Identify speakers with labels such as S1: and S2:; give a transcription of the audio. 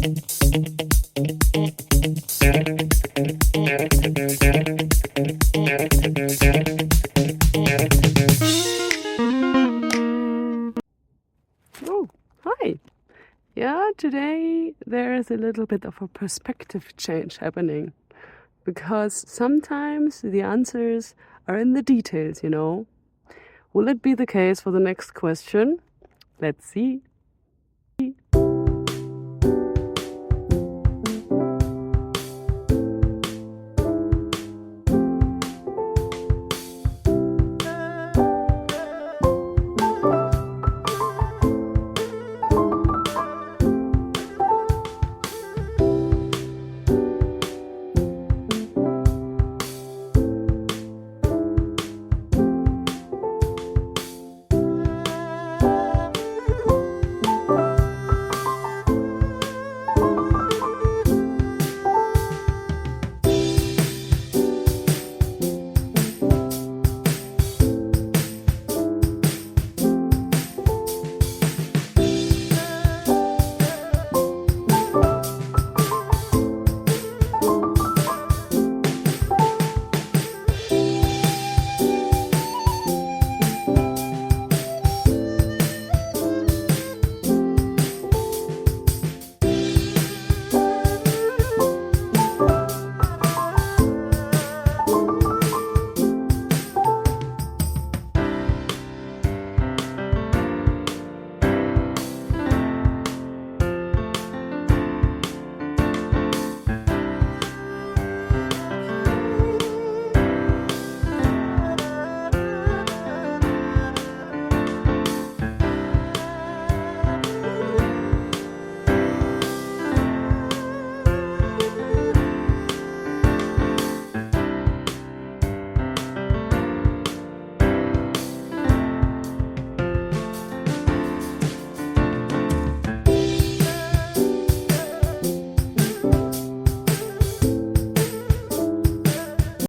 S1: Oh, hi. Yeah, today there is a little bit of a perspective change happening, because sometimes the answers are in the details, you know. Will it be the case for the next question? Let's see.